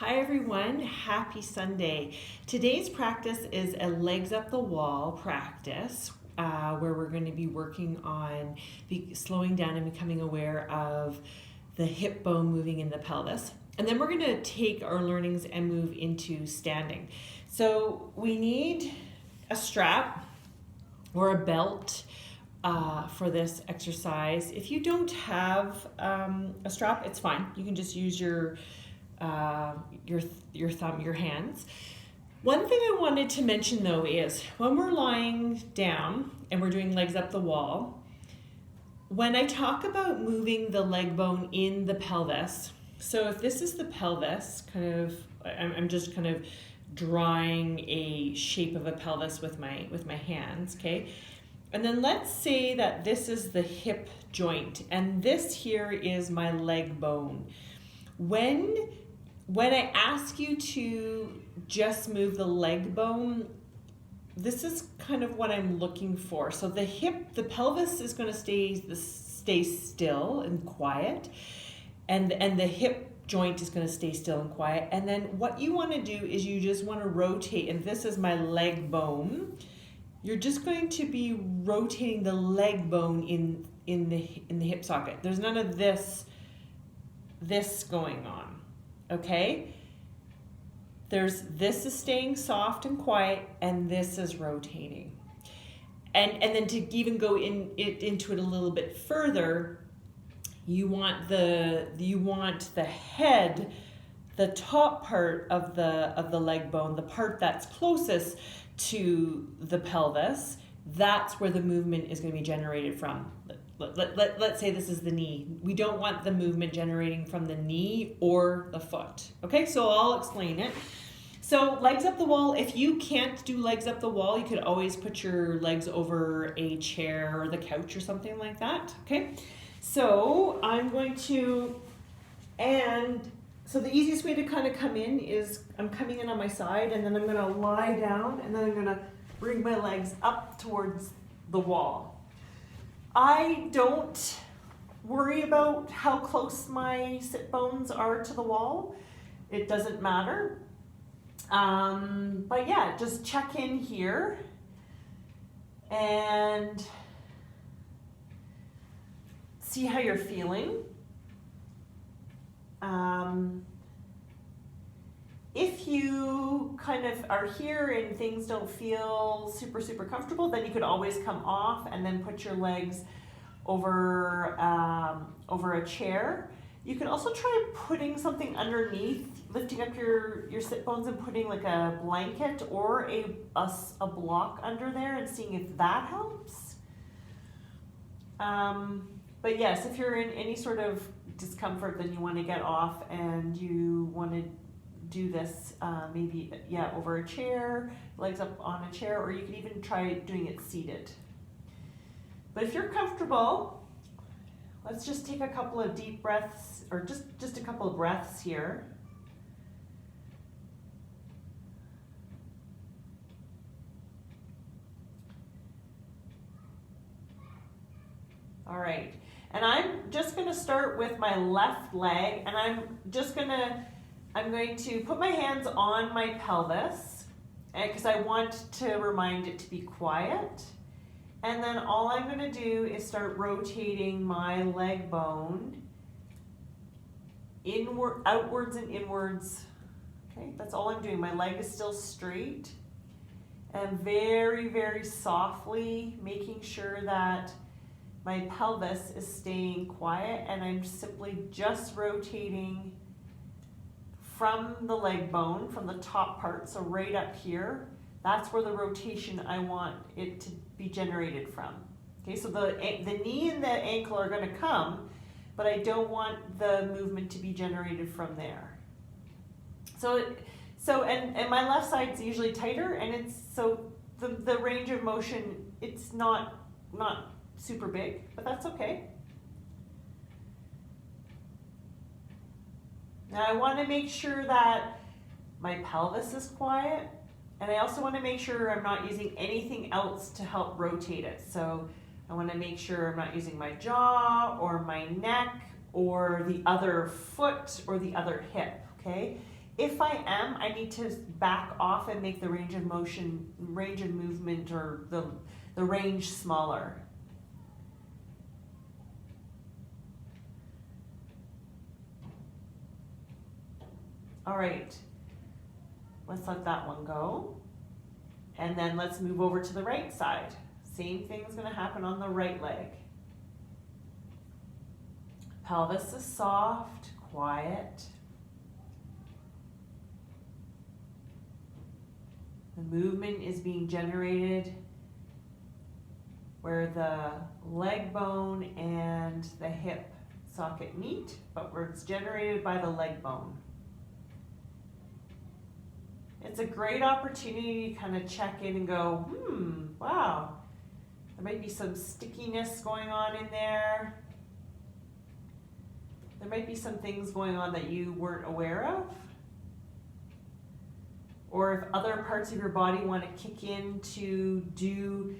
Hi everyone, happy Sunday. Today's practice is a legs up the wall practice where we're going to be working on slowing down and becoming aware of the hip bone moving in the pelvis. And then we're going to take our learnings and move into standing. So we need a strap or a belt for this exercise. If you don't have a strap, it's fine. You can just use your thumb, your hands. One thing I wanted to mention though is when we're lying down and we're doing legs up the wall, when I talk about moving the leg bone in the pelvis, so if this is the pelvis, I'm just kind of drawing a shape of a pelvis with my hands, okay? And then let's say that this is the hip joint and this here is my leg bone. When I ask you to just move the leg bone, this is kind of what I'm looking for. So the pelvis is going to stay still and quiet, and the hip joint is going to stay still and quiet. And then what you want to do is you just want to rotate, and this is my leg bone. You're just going to be rotating the leg bone in the hip socket. There's none of this going on. Okay, this is staying soft and quiet, and this is rotating. And then to even go into it a little bit further, you want the head, the top part of the leg bone, the part that's closest to the pelvis. That's where the movement is going to be generated from. Let's say this is the knee. We don't want the movement generating from the knee or the foot. Okay, so I'll explain it. So legs up the wall, if you can't do legs up the wall, you could always put your legs over a chair or the couch or something like that. Okay, so I'm going to, so the easiest way to kind of come in is I'm coming in on my side, and then I'm going to lie down, and then I'm going to bring my legs up towards the wall. I don't worry about how close my sit bones are to the wall. It doesn't matter. But yeah, just check in here and see how you're feeling. If you kind of are here and things don't feel super comfortable, then you could always come off and then put your legs over a chair. You could also try putting something underneath, lifting up your sit bones and putting like a blanket or a block under there and seeing if that helps. But yes, if you're in any sort of discomfort, then you want to get off and you want to do this maybe over a chair, legs up on a chair, or you could even try doing it seated. But if you're comfortable, let's just take a couple of deep breaths, or just a couple of breaths here. All right, and I'm just going to start with my left leg, and I'm going to put my hands on my pelvis because I want to remind it to be quiet. And then all I'm going to do is start rotating my leg bone outwards and inwards. Okay, that's all I'm doing. My leg is still straight, and very softly making sure that my pelvis is staying quiet, and I'm simply just rotating from the leg bone, from the top part, so right up here. That's where the rotation I want it to be generated from. Okay, so the knee and the ankle are going to come, but I don't want the movement to be generated from there. And my left side's usually tighter, and the range of motion, it's not super big, but that's okay. Now I want to make sure that my pelvis is quiet, and I also want to make sure I'm not using anything else to help rotate it. So I want to make sure I'm not using my jaw or my neck or the other foot or the other hip, okay? If I am, I need to back off and make the range of movement, or the range smaller. All right, let's let that one go. And then let's move over to the right side. Same thing's gonna happen on the right leg. Pelvis is soft, quiet. The movement is being generated where the leg bone and the hip socket meet, but where it's generated by the leg bone. It's a great opportunity to kind of check in and go, wow, there might be some stickiness going on in there. There might be some things going on that you weren't aware of. Or if other parts of your body want to kick in to do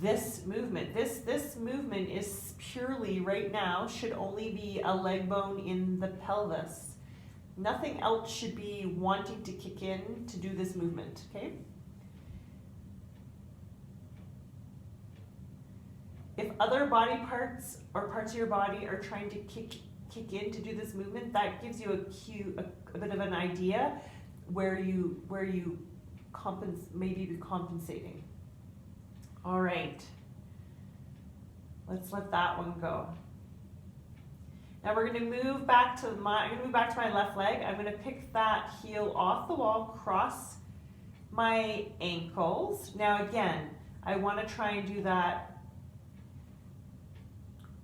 this movement. This movement is purely, right now, should only be a leg bone in the pelvis. Nothing else should be wanting to kick in to do this movement, okay? If other body parts or parts of your body are trying to kick in to do this movement, that gives you a bit of an idea where you maybe be compensating. All right, let's let that one go. Now we're going to move back to my left leg. I'm going to pick that heel off the wall, cross my ankles. Now again, I want to try and do that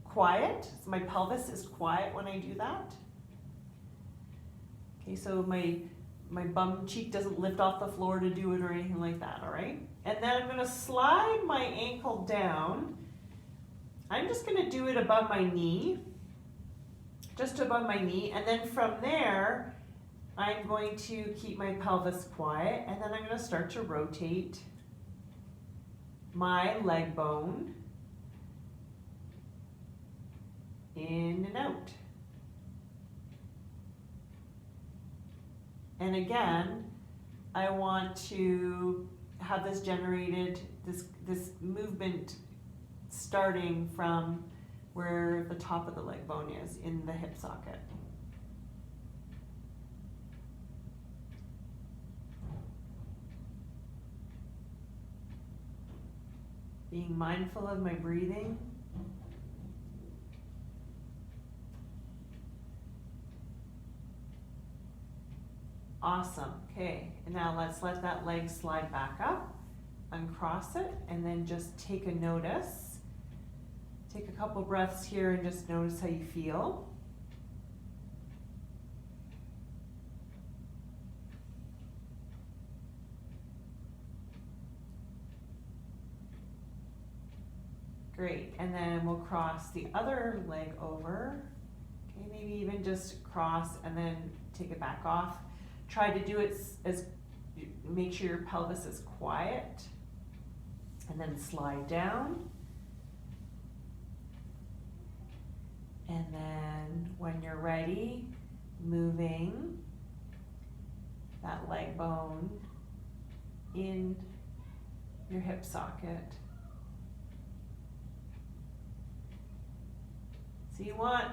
quiet. So my pelvis is quiet when I do that. Okay, so my bum cheek doesn't lift off the floor to do it or anything like that, all right? And then I'm going to slide my ankle down. I'm just going to do it above my knee. Just above my knee, and then from there I'm going to keep my pelvis quiet, and then I'm going to start to rotate my leg bone in and out. And again, I want to have this generated, this movement starting from where the top of the leg bone is in the hip socket. Being mindful of my breathing. Awesome, okay, and now let's let that leg slide back up, uncross it, and then just take a notice. Take a couple breaths here and just notice how you feel. Great, and then we'll cross the other leg over. Okay, maybe even just cross and then take it back off. Try to do it as make sure your pelvis is quiet, and then slide down. And then when you're ready, moving that leg bone in your hip socket. So you want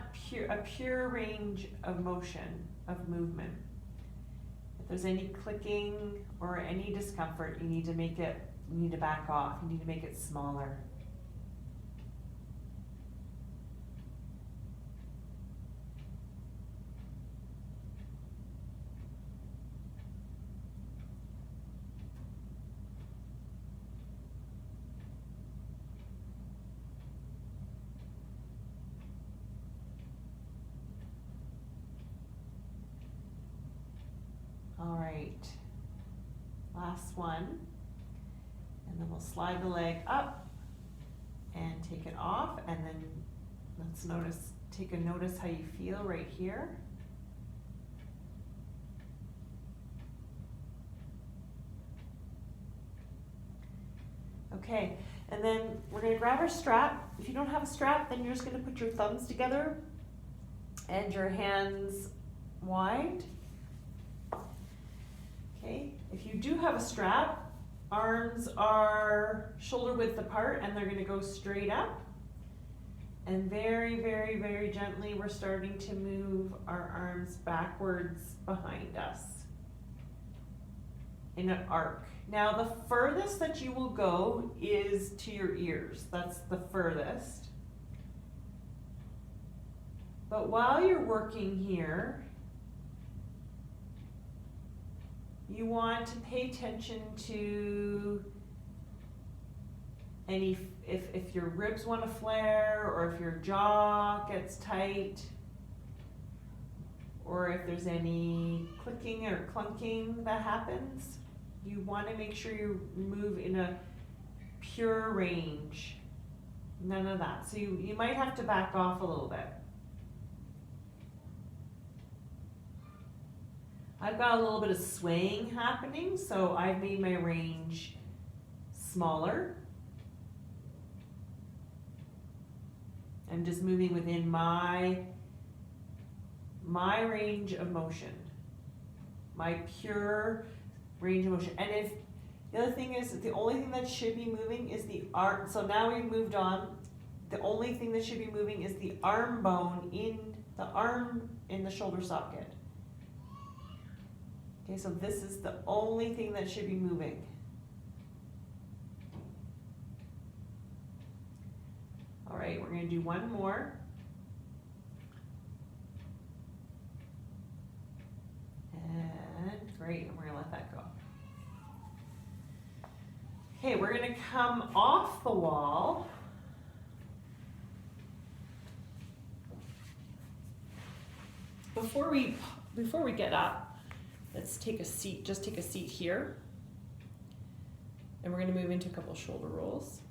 a pure range of motion, of movement. If there's any clicking or any discomfort, you need to back off. You need to make it smaller. All right, last one, and then we'll slide the leg up and take it off, and then let's take a notice how you feel right here. Okay, and then we're going to grab our strap. If you don't have a strap, then you're just going to put your thumbs together and your hands wide. Okay, if you do have a strap, arms are shoulder width apart and they're going to go straight up. And very, very, very gently, we're starting to move our arms backwards behind us in an arc. Now, the furthest that you will go is to your ears. That's the furthest. But while you're working here, you want to pay attention to any, if your ribs want to flare, or if your jaw gets tight, or if there's any clicking or clunking that happens. You want to make sure you move in a pure range. None of that. So you might have to back off a little bit. I've got a little bit of swaying happening, so I've made my range smaller. I'm just moving within my range of motion, my pure range of motion. And if the other thing is, the only thing that should be moving is the arm. So now we've moved on. The only thing that should be moving is the arm bone in the arm in the shoulder socket. Okay, so this is the only thing that should be moving. All right, we're going to do one more. And great, and we're going to let that go. Okay, we're going to come off the wall. Before we get up, let's take a seat, just take a seat here. And we're going to move into a couple of shoulder rolls.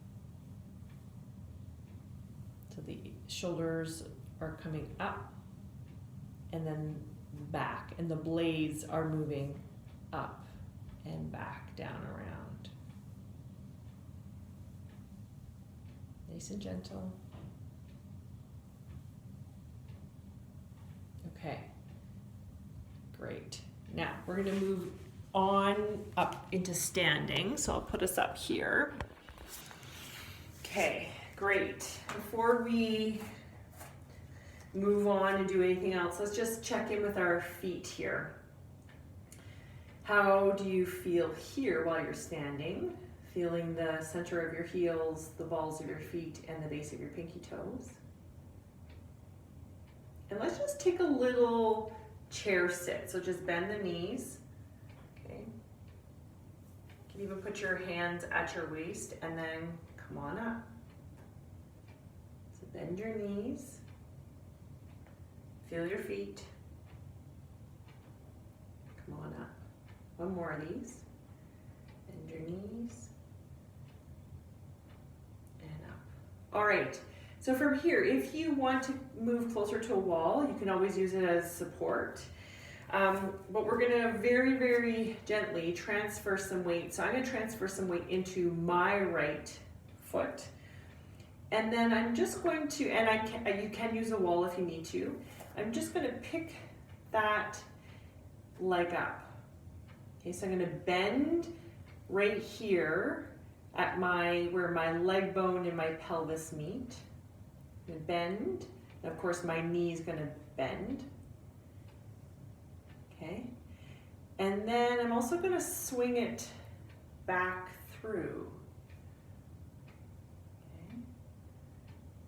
So the shoulders are coming up and then back, and the blades are moving up and back, down, around. Nice and gentle. Okay, great. Now we're going to move on up into standing, so I'll put us up here. Okay, great. Before we move on and do anything else, let's just check in with our feet here. How do you feel here while you're standing? Feeling the center of your heels, the balls of your feet, and the base of your pinky toes. And let's just take a little chair sit. So just bend the knees. Okay. You can even put your hands at your waist and then come on up. So bend your knees. Feel your feet. Come on up. One more of these. Bend your knees. And up. All right. So from here, if you want to move closer to a wall, you can always use it as support. But we're going to very, very gently transfer some weight. So I'm going to transfer some weight into my right foot. And then I'm just going to, and you can use a wall if you need to. I'm just going to pick that leg up. Okay, so I'm going to bend right here at where my leg bone and my pelvis meet. I'm going to bend, and of course my knee is going to bend. Okay, and then I'm also going to swing it back through. Okay,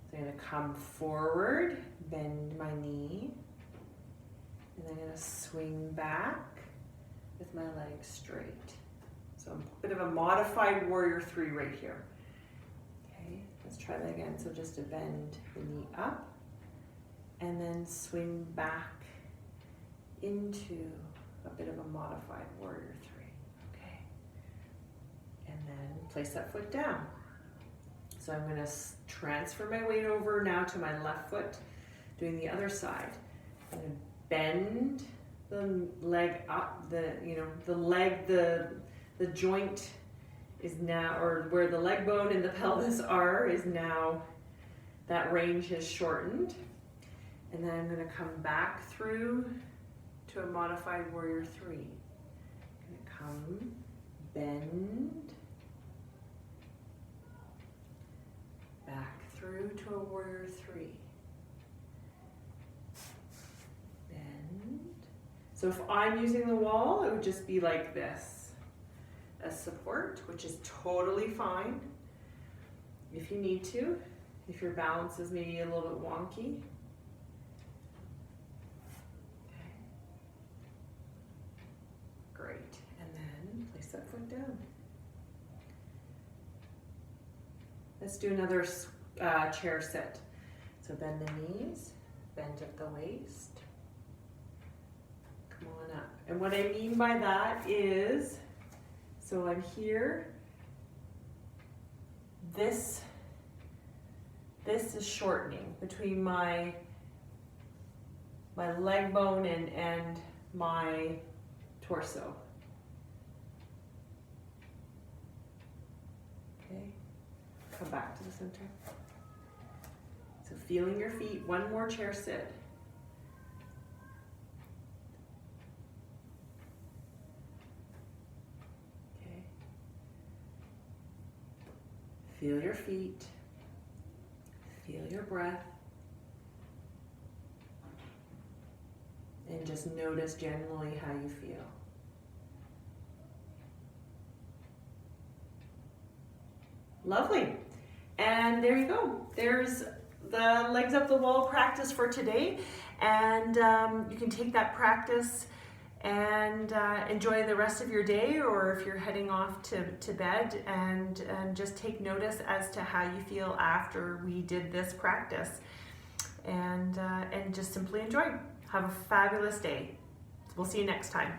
so I'm going to come forward, bend my knee, and then I'm going to swing back with my legs straight. So a bit of a modified warrior 3 right here. Okay, let's try that again. So just to bend the knee up and then swing back into a bit of a modified warrior 3. Okay, and then place that foot down. So I'm going to transfer my weight over now to my left foot, doing the other side. I'm going to bend the leg up, the joint is now, or where the leg bone and the pelvis are, is now, that range has shortened. And then I'm going to come back through to a modified warrior 3. Come, bend, back through to a warrior three. Bend. So if I'm using the wall, it would just be like this as support, which is totally fine if you need to, if your balance is maybe a little bit wonky. Okay. Great. And then place that foot down. Let's do another chair sit. So bend the knees, bend at the waist. Come on up. And what I mean by that is, so I'm here. This is shortening between my leg bone and my torso. Okay, come back to the center. So feeling your feet, one more chair sit. Okay. Feel your feet. Feel your breath. And just notice generally how you feel. Lovely. And there you go. There's the legs up the wall practice for today. And you can take that practice and enjoy the rest of your day, or if you're heading off to bed, and just take notice as to how you feel after we did this practice. And just simply enjoy. Have a fabulous day. We'll see you next time.